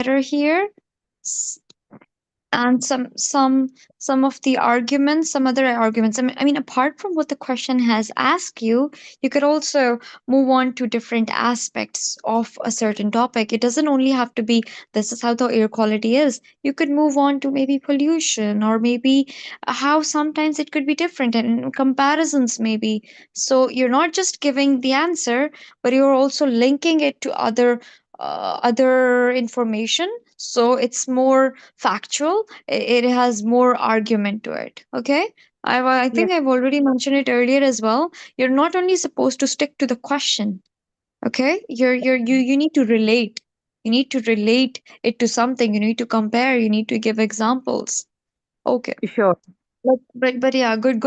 better here. S- and some of the arguments, some other arguments. I mean, apart from what the question has asked you, you could also move on to different aspects of a certain topic. It doesn't only have to be this is how the air quality is. You could move on to maybe pollution, or maybe how sometimes it could be different, and comparisons maybe. So you're not just giving the answer, but you're also linking it to other information, so it's more factual. It has more argument to it. Okay, I Yes, think I've already mentioned it earlier as well. You're not only supposed to stick to the question. Okay, you need to relate. You need to relate it to something. You need to compare. You need to give examples. Okay. sure. But yeah, good.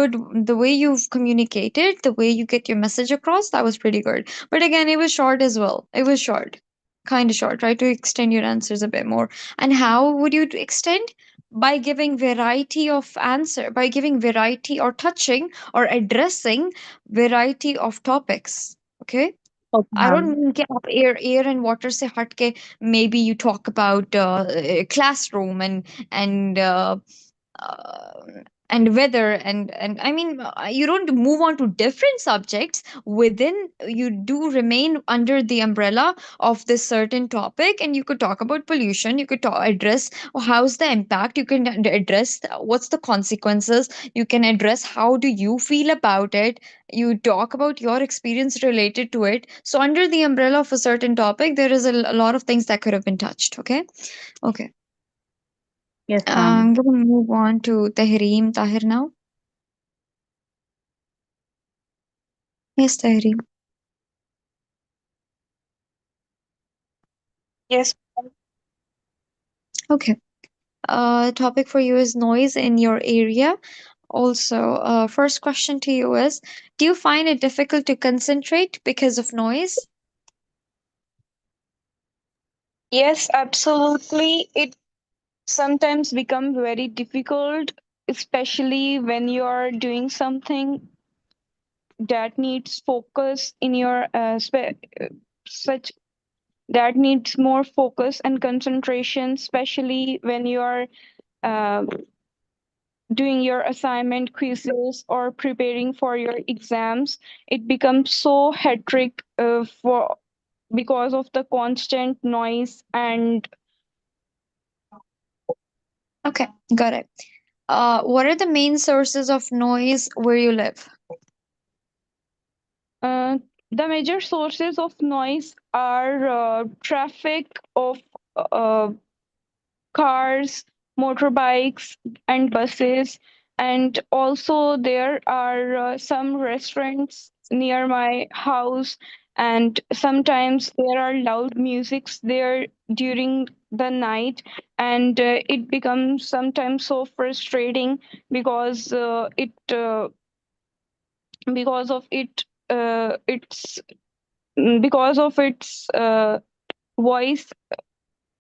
The way you've communicated, the way you get your message across, that was pretty good. But again, it was short as well. It was short, kind of short. Try to extend your answers a bit more. And how would you extend? By giving variety of answer, by giving variety, or touching or addressing variety of topics. Okay. Okay, I don't ma'am. mean कि आप air and water से हट के maybe you talk about classroom and uh, and weather and I mean, you don't move on to different subjects within. You do remain under the umbrella of this certain topic, and you could talk about pollution. You could address how's the impact. You can address what's the consequences. You can address how do you feel about it. You talk about your experience related to it. So under the umbrella of a certain topic, there is a lot of things that could have been touched. Okay. Okay. Yes, I'm ma'am. going to move on to Tahreem Tahir now. Yes, Tahreem. Yes. Okay. Topic for you is noise in your area. Also, first question to you is, do you find it difficult to concentrate because of noise? Yes, absolutely. It sometimes becomes very difficult, especially when you are doing something that needs focus in your such that needs more focus and concentration, especially when you are uh, doing your assignment quizzes or preparing for your exams. It becomes so hectic for because of the constant noise and Okay, got it. What are the main sources of noise where you live? uh, the major sources of noise are traffic of uh, cars, motorbikes, and buses. And also, there are some restaurants near my house, and sometimes there are loud musics there during the night, and it becomes sometimes so frustrating because because of it it's because of its voice,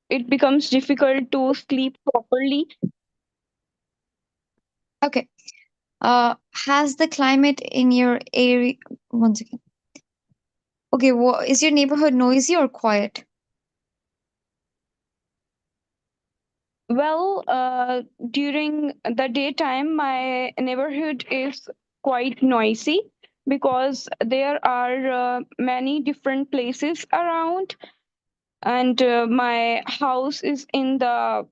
it becomes difficult to sleep properly. Okay. Has the climate in your area, once again. Okay, is your neighborhood noisy or quiet? Well, during the daytime, my neighborhood is quite noisy because there are many different places around, and my house is in the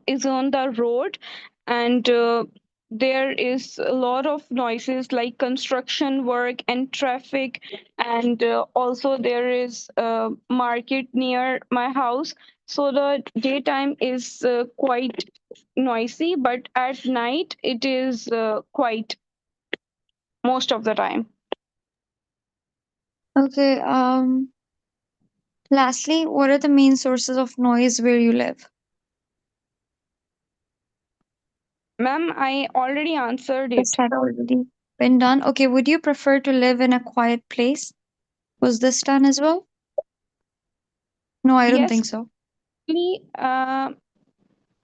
is on the road, and there is a lot of noises like construction work and traffic, and also there is a market near my house. So the daytime is quite noisy, but at night it is quite most of the time. Okay. Lastly, what are the main sources of noise where you live? Ma'am, I already answered This it. had already been done. Okay, would you prefer to live in a quiet place? Was this done as well? No, I don't Yes, think so. uh,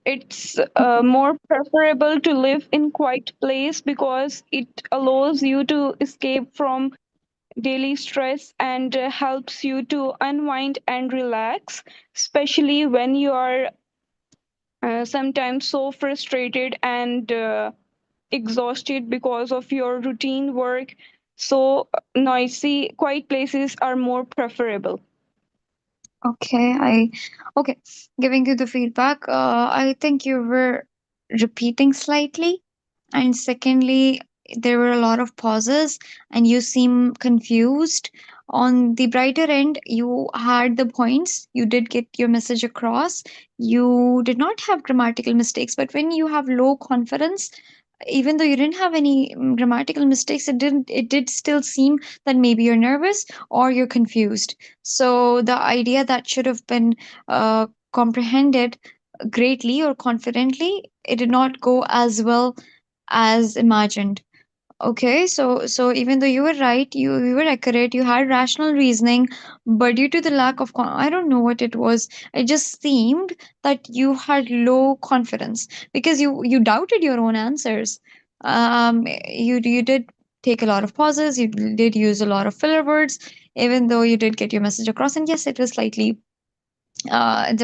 it's more preferable to live in quiet place because it allows you to escape from daily stress and helps you to unwind and relax, especially when you are sometimes so frustrated and exhausted because of your routine work. So, noisy, quiet places are more preferable. Okay, okay, giving you the feedback. I think you were repeating slightly, and secondly, there were a lot of pauses, and you seem confused. On the brighter end, you had the points. You did get your message across. You did not have grammatical mistakes, but when you have low confidence, even though you didn't have any grammatical mistakes, it did still seem that maybe you're nervous or you're confused. So the idea that should have been comprehended greatly or confidently, it did not go as well as imagined. Okay, so even though you were right, you were accurate, you had rational reasoning, but due to the lack of I don't know what it was, it just seemed that you had low confidence because you doubted your own answers. You did take a lot of pauses, you did use a lot of filler words, even though you did get your message across, and yes, it was slightly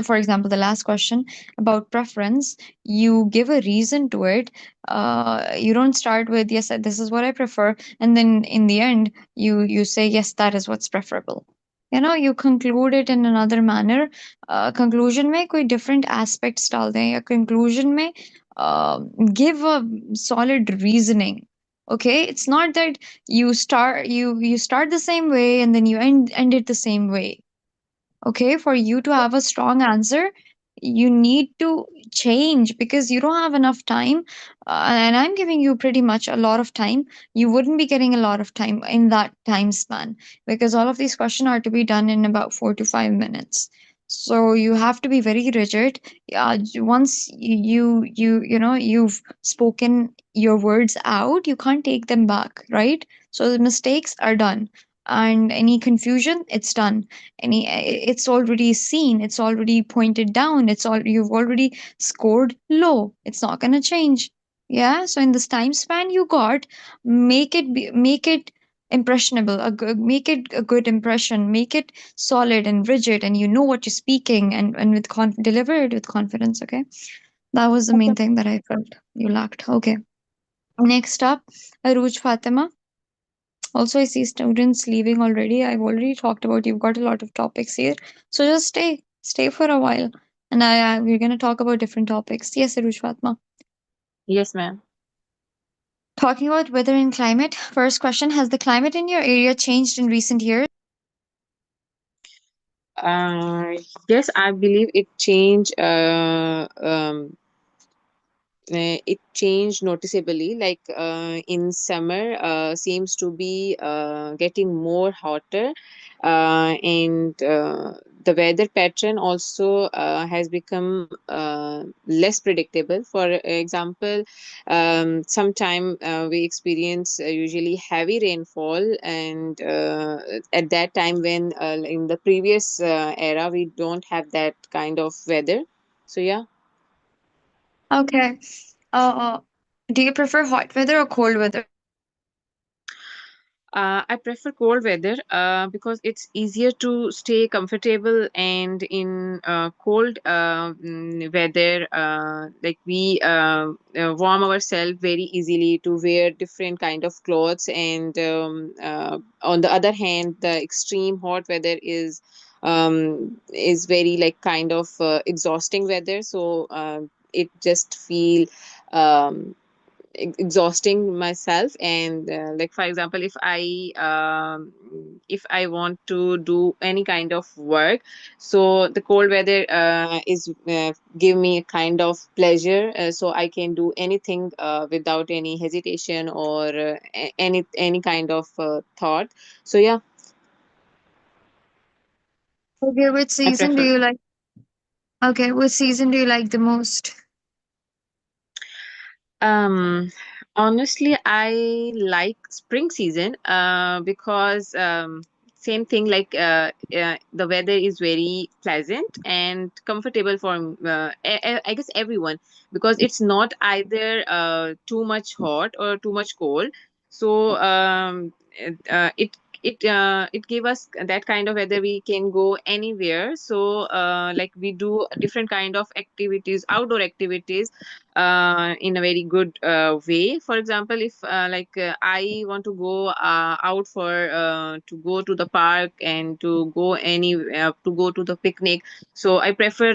for example, the last question about preference, you give a reason to it. You don't start with yes, this is what I prefer, and then in the end, you say yes, that is what's preferable. You conclude it in another manner. Conclusion में कोई different aspects डाल दें या conclusion में uh, give a solid reasoning. Okay, it's not that you start the same way and then you end it the same way. Okay, for you to have a strong answer, you need to change because you don't have enough time. And I'm giving you pretty much a lot of time. You wouldn't be getting a lot of time in that time span because all of these questions are to be done in about 4 to 5 minutes. So you have to be very rigid. Once you've spoken your words out, you can't take them back, right? So the mistakes are done, and any confusion, it's done. It's already seen, it's already pointed down, you've already scored low, it's not going to change. Yeah, so in this time span you got, make it impressionable, make it a good impression, make it solid and rigid, and you know what you're speaking, and deliver it with confidence. Okay, that was the Okay. main thing that I felt you lacked. Okay, next up, Aruj Fatima. Also, I see students leaving already. I've already talked about, you've got a lot of topics here. So just stay for a while. And we're going to talk about different topics. Yes, Arush Fatma. Yes, ma'am. Talking about weather and climate. First question: has the climate in your area changed in recent years? Uh, yes, I believe it changed. It changed noticeably. Like in summer, seems to be getting more hotter, and the weather pattern also has become less predictable. For example, sometime we experience usually heavy rainfall, and at that time when in the previous era we don't have that kind of weather. So yeah. Okay. Do you prefer hot weather or cold weather? I prefer cold weather because it's easier to stay comfortable, and in cold weather, like we warm ourselves very easily to wear different kind of clothes. And on the other hand, the extreme hot weather is very like kind of exhausting weather. So it just feel um, exhausting myself. And like for example, if I want to do any kind of work, so the cold weather is give me a kind of pleasure, so I can do anything without any hesitation or any kind of thought. So yeah, Okay, which I season do prefer. you like? Okay, which season do you like the most? Um, Honestly, I like spring season because same thing, like the weather is very pleasant and comfortable for I guess everyone, because it's not either too much hot or too much cold. So it it give us that kind of weather we can go anywhere. So like we do different kind of activities, outdoor activities, in a very good way. For example, if I want to go out for to go to the park and to go to go to the picnic, so I prefer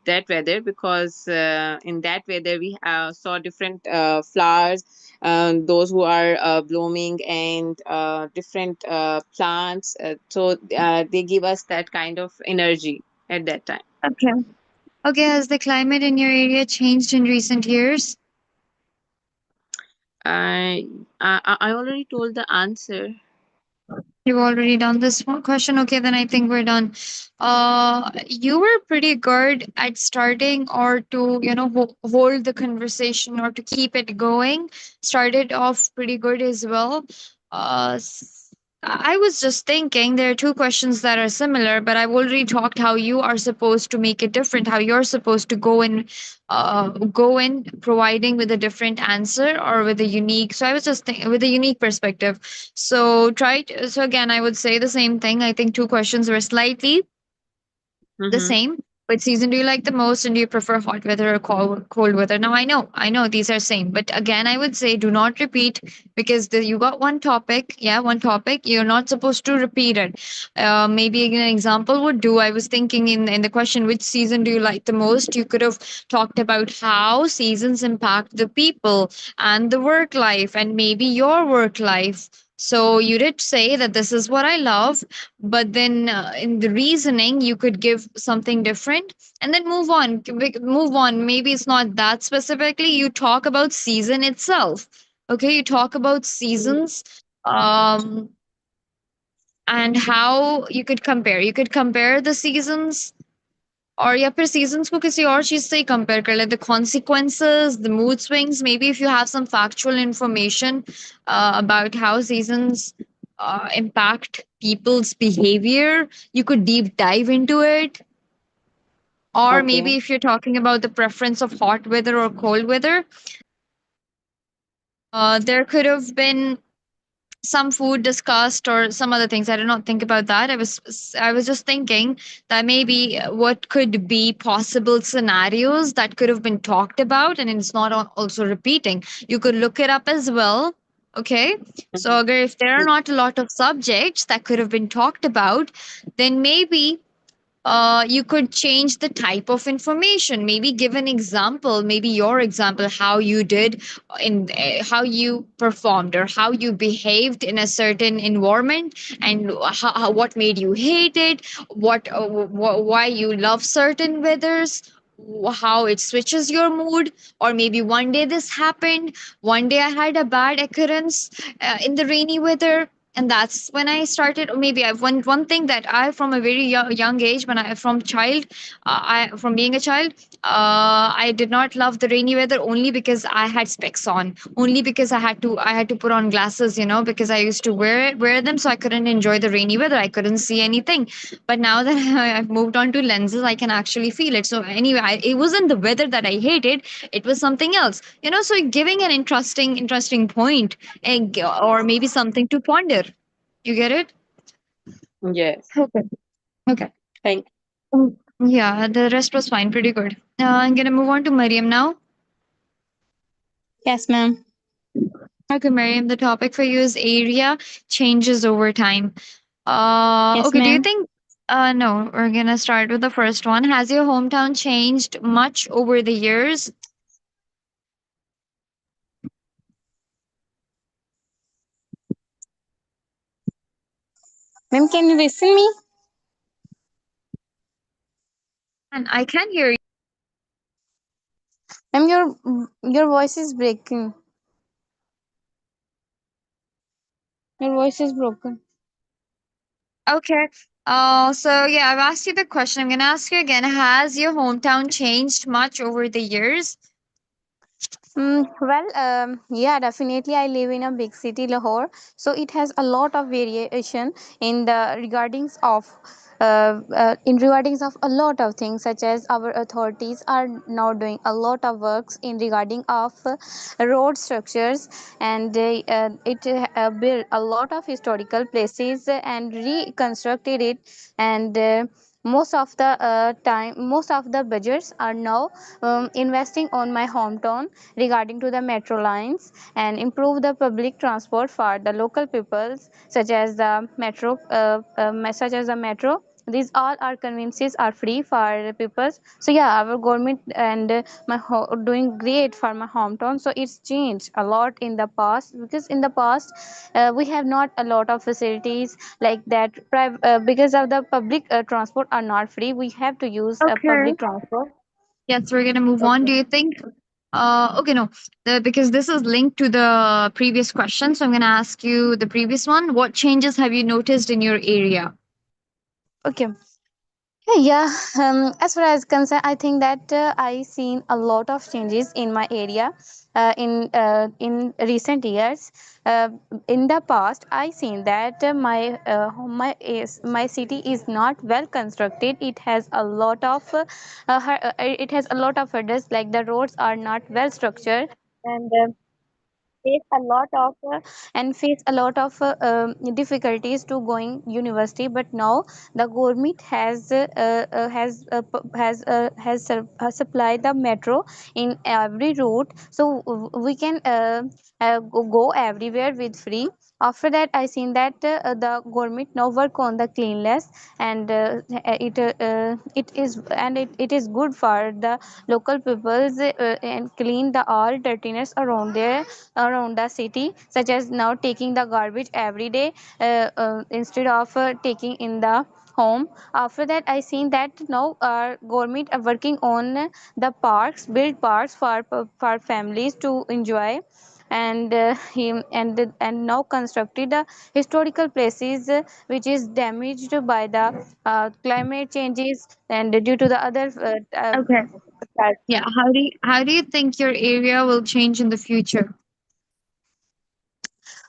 that weather, because in that weather we saw different flowers, those who are blooming, and different plants. They give us that kind of energy at that time. Okay. Okay, has the climate in your area changed in recent years? I already told the answer. You've already done this one question. Okay, then I think we're done. You were pretty good at starting or to, hold the conversation or to keep it going. Started off pretty good as well. I was just thinking there are two questions that are similar, but I've already talked how you are supposed to make it different, how you're supposed to go in providing with a different answer or with a unique. So I was just thinking with a unique perspective. So again, I would say the same thing. I think two questions were slightly the Mm-hmm. same. Which season do you like the most, and do you prefer hot weather or cold weather? Now I know these are same, but again, I would say do not repeat because you got one topic, yeah, one topic. You're not supposed to repeat it. Maybe an example would do. I was thinking in the question, which season do you like the most? You could have talked about how seasons impact the people and the work life, and maybe your work life. So you did say that this is what I love, but then in the reasoning you could give something different and then move on. Maybe it's not that specifically, you talk about season itself. Okay, you talk about seasons, um and how you could compare the seasons, और या फिर seasons को किसी और चीज से ही compare कर ले, the consequences, the mood swings. Maybe if you have some factual information about how seasons impact people's behavior, you could deep dive into it. Or maybe Okay. if you're talking about the preference of hot weather or cold weather, there could have been some food discussed or some other things. I did not think about that. I was just thinking that maybe what could be possible scenarios that could have been talked about, and it's not also repeating. You could look it up as well. Okay, so Mhm. if there are not a lot of subjects that could have been talked about, then maybe you could change the type of information. Maybe give an example, maybe your example, how you did in how you performed or how you behaved in a certain environment, and what made you hate it, why you love certain weathers, how it switches your mood. Or maybe one day this happened, one day I had a bad occurrence in the rainy weather, and that's when I started. Or maybe I've one thing that I, from a very young age, when I from child, I from being a child, I did not love the rainy weather only because I had specs on, only because I had to put on glasses, because I used to wear them, so I couldn't enjoy the rainy weather. I couldn't see anything. But now that I've moved on to lenses, I can actually feel it. So anyway, it wasn't the weather that I hated; it was something else. So giving an interesting point, or maybe something to ponder. You get it? Yes. Okay. Okay. Thank. Yeah, the rest was fine, pretty good. I'm gonna move on to Mariam now. Yes, ma'am. Okay, Mariam, the topic for you is area changes over time. Yes, Okay, do you ma'am. think? No, we're gonna start with the first one. Has your hometown changed much over the years? Ma'am, can you listen me? And I can hear you. Ma'am, your voice is breaking. Your voice is broken. Okay. So yeah, I've asked you the question. I'm gonna ask you again. Has your hometown changed much over the years? Yeah, definitely. I live in a big city, Lahore, so it has a lot of variation in the regardings of. in regarding of a lot of things, such as our authorities are now doing a lot of works in regarding of road structures, and it built a lot of historical places and reconstructed it. And most of the budgets are now investing on my hometown regarding to the metro lines, and improve the public transport for the local peoples, such as the metro. These all are conveniences are free for the people. So yeah, our government and doing great for my hometown. So it's changed a lot in the past, because in the past we have not a lot of facilities like that. Because of the public transport are not free, we have to use Okay. public transport. Yes, we're gonna move on. Okay. Do you think? Okay, no, because this is linked to the previous question, so I'm gonna ask you the previous one. What changes have you noticed in your area? Okay. Yeah, as far as concerned, I think that I seen a lot of changes in my area in recent years. Uh, in the past, I seen that my city is not well constructed. It has a lot of it has a lot of hurdles, like the roads are not well structured, and face a lot of face a lot of difficulties to going university. But now the government supplied the metro in every route, so we can go everywhere with free. After that, I seen that the government now work on the cleanliness, and it is good for the local peoples, and clean the all dirtiness around the city, such as now taking the garbage every day, instead of taking in the home. After that, I seen that now our government are working on the parks, build parks for families to enjoy. And now constructed historical places, which is damaged by the climate changes and due to the other Okay. types. Yeah. How do you think your area will change in the future?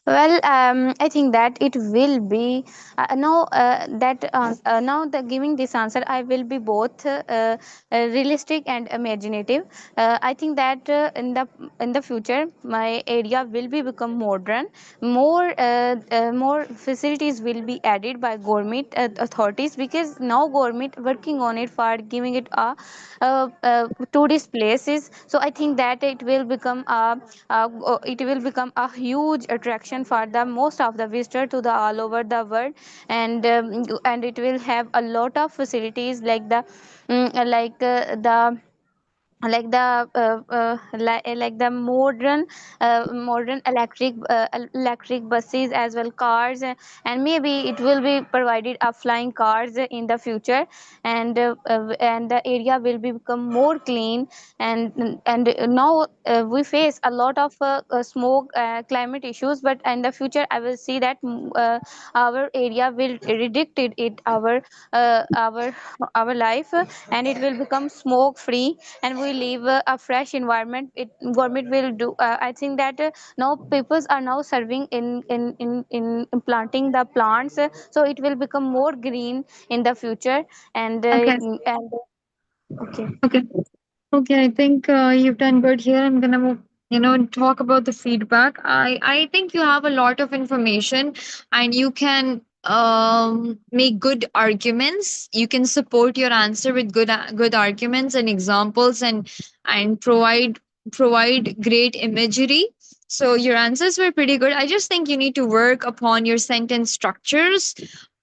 Well, I think that it will be now the giving this answer, I will be both realistic and imaginative. I think that in the future, my area will be become modern. More facilities will be added by government authorities, because now government working on it for giving it tourist places. So I think that it will become a huge attraction for the most of the visitor to the all over the world. And it will have a lot of facilities like the modern electric buses, as well cars, and maybe it will be provided a flying cars in the future. And the area will be become more clean. And now we face a lot of smoke climate issues, but in the future I will see that our area will reduce it our life, and it will become smoke free, and we live a fresh environment. It government will do, I think that now peoples are now serving in planting the plants, so it will become more green in the future. Okay. And okay. Okay. Okay, I think you've done good here. I'm gonna talk about the feedback. I think you have a lot of information, and you can make good arguments. You can support your answer with good arguments and examples, and provide great imagery. So your answers were pretty good. I just think you need to work upon your sentence structures.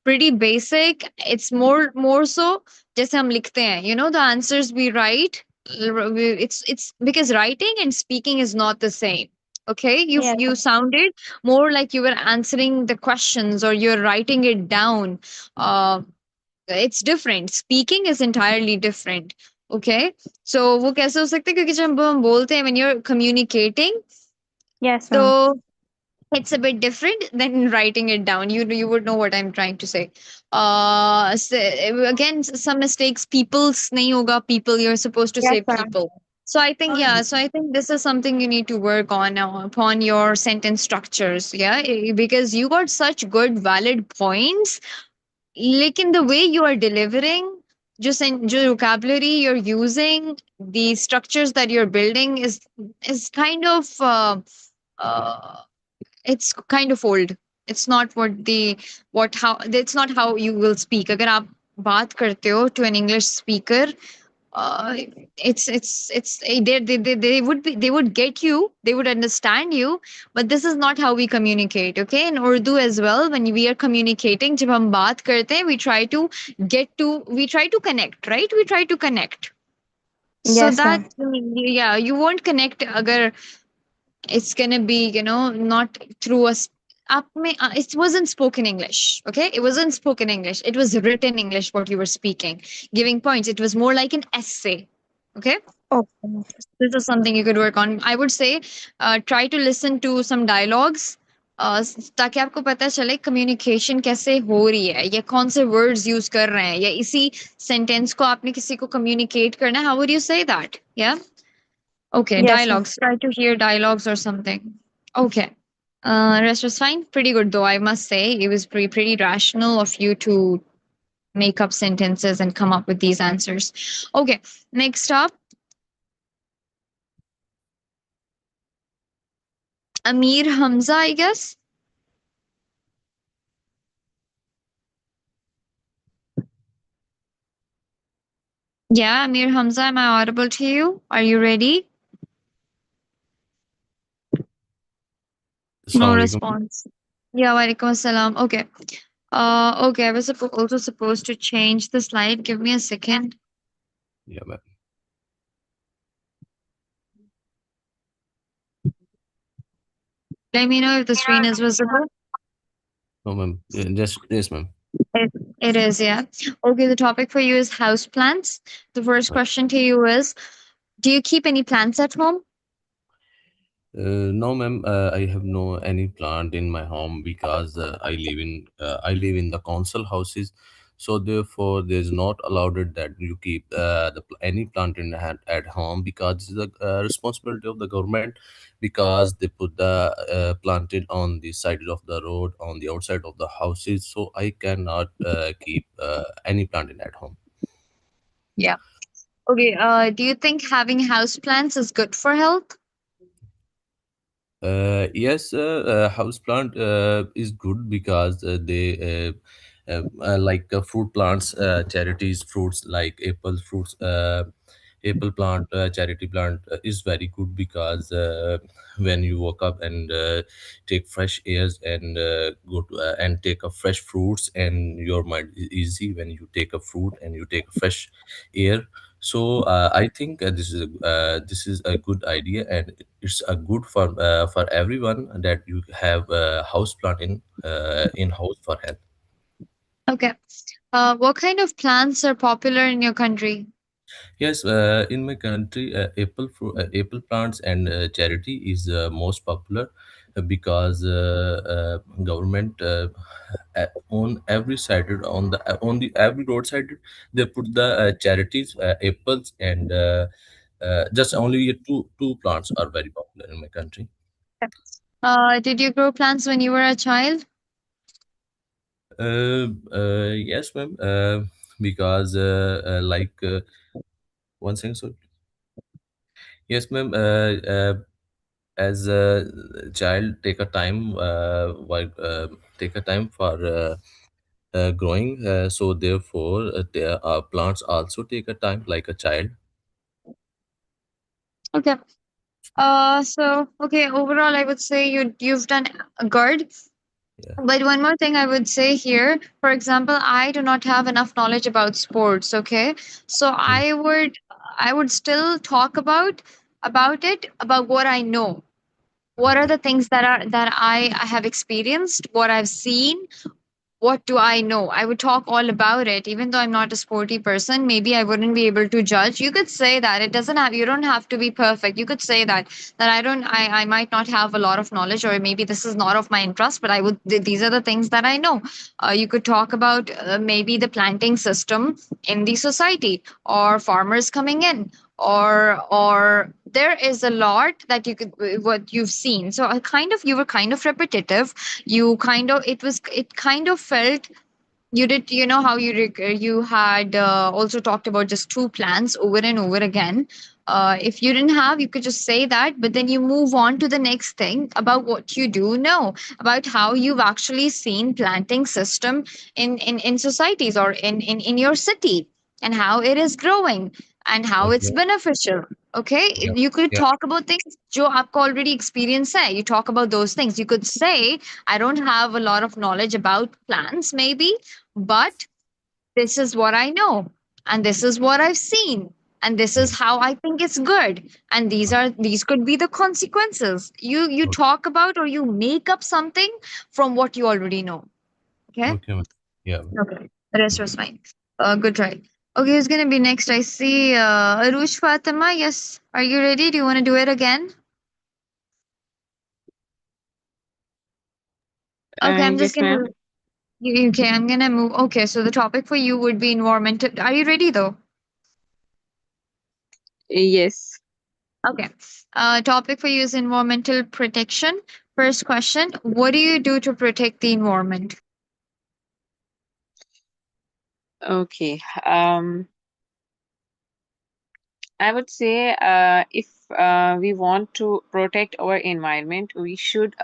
Pretty basic. It's more so जैसे हम लिखते हैं, the answers we write, it's because writing and speaking is not the same. Okay, Yes. you sounded more like you were answering the questions, or you're writing it down. uh it's different. Speaking is entirely different. Okay, so वो कैसे हो सकता है, क्योंकि जब हम बोलते हैं, when you're communicating, Yes, ma'am. so it's a bit different than writing it down. You would know what I'm trying to say. So, again, some mistakes. People's nahi hoga, people. You're supposed to Yes, say ma'am. people. So I think, yeah. So I think this is something you need to work on upon your sentence structures. Yeah, because you got such good valid points. लेकिन the way you are delivering, जो vocabulary you're using, the structures that you're building is kind of uh, it's kind of old. It's not what how it's not how you will speak. अगर आप बात करते हो to an English speaker, uh, they would be, they would get you, they would understand you, but this is not how we communicate. Okay, in Urdu as well, when we are communicating, जब हम बात करते हैं, we try to connect, right? We try to connect, so Yes, that ma'am. yeah, you won't connect agar it's gonna be, not through it wasn't spoken English. Okay, it wasn't spoken English, it was written English what you were speaking, giving points. It was more like an essay. Okay, Okay. this is something you could work on. I would say try to listen to some dialogues, ताकि आपको पता चले communication कैसे हो रही है, या कौन से वर्ड्स यूज कर रहे हैं, या इसी सेंटेंस को आपने किसी को कम्युनिकेट करना है, how would you say that, या okay, Yes, ma'am. dialogues. Try to hear dialogues or something. Okay. Rest was fine. Pretty good though, I must say. It was pretty rational of you to make up sentences and come up with these answers. Okay. Next up, Amir Hamza, I guess. Yeah, Amir Hamza, am I audible to you? Are you ready? No Assalamu alaikum. response. Yeah, walaikum assalam. Okay. Okay, I was also supposed to change the slide. Give me a second. Yeah, ma'am. Let me know if the screen is visible. No, ma'am. Just yes, ma'am. It is, yeah. Okay, the topic for you is house plants. The first Right. question to you is, do you keep any plants at home? No, ma'am. I have no any plant in my home because I live in the council houses, so therefore there's not allowed it that you keep any plant in at home because it's the responsibility of the government because they put the planted on the side of the road on the outside of the houses. So I cannot keep any plant in at home. Yeah. Okay, do you think having house plants is good for health? Yes, houseplant is good because like fruit plants, charities, fruits like apple fruits, apple plant, charity plant is very good because when you wake up and take fresh airs and go to and take a fresh fruits and your mind is easy when you take a fruit and you take a fresh air. So I think this is a good idea and it's a good for everyone that you have a house plant in house for health. Okay. What kind of plants are popular in your country? Yes, in my country, apple plants and charity is most popular because government on every side on the every roadside they put the charities apples and just only two plants are very popular in my country. Did you grow plants when you were a child? Yes, ma'am. Because one second, sorry. Yes, ma'am. As a child, take a time while take a time for growing. So therefore, plants also take a time like a child. Okay. Okay, overall, I would say you've done good. Yeah. But one more thing I would say here, for example, I do not have enough knowledge about sports, okay? So Mm. I would still talk about what I know. What are Okay. the things that I have experienced, what I've seen, what do I know? I would talk all about it, even though I'm not a sporty person. Maybe I wouldn't be able to judge. You could say that it doesn't have. You don't have to be perfect. You could say that I don't. I might not have a lot of knowledge, or maybe this is not of my interest. But I would. These are the things that I know. You could talk about maybe the planting system in the society, or farmers coming in, or there is a lot that you could what you've seen. So you were kind of repetitive. You kind of it kind of felt You did, you know how you had also talked about just two plans over and over again. If you didn't have, you could just say that, but then you move on to the next thing about what you do know, about how you've actually seen planting system in societies or in your city, and how it is growing and how it's Okay. beneficial. Okay, Yeah. you could Yeah. talk about things जो आपको already experience है. You talk about those things. You could say, I don't have a lot of knowledge about plants, maybe, but this is what I know, and this is what I've seen, and this Yeah. is how I think it's good, and these could be the consequences. You Okay. talk about, or you make up something from what you already know. Okay. Okay, ma'am. Yeah. Okay, the rest was fine. Good try. Okay, who's gonna be next? I see Arush Fatima. Yes, are you ready? Do you want to do it again? Okay, I'm just Yes, ma'am. gonna. Okay, I'm gonna move. Okay, so the topic for you would be environmental. Are you ready though? Yes. Okay. Topic for you is environmental protection. First question: what do you do to protect the environment? Okay. I would say if we want to protect our environment, we should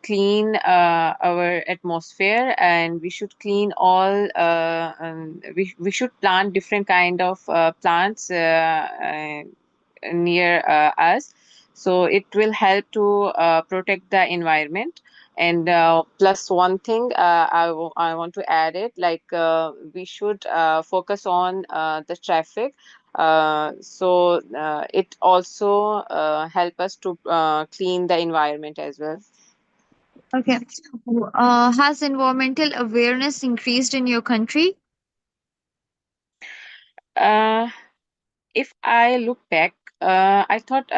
clean our atmosphere, and we should clean all we should plant different kind of plants near us, so it will help to protect the environment. And plus one thing, I want to add it, like we should focus on the traffic, it also help us to clean the environment as well. Okay. Has environmental awareness increased in your country? uh, if I look back, I thought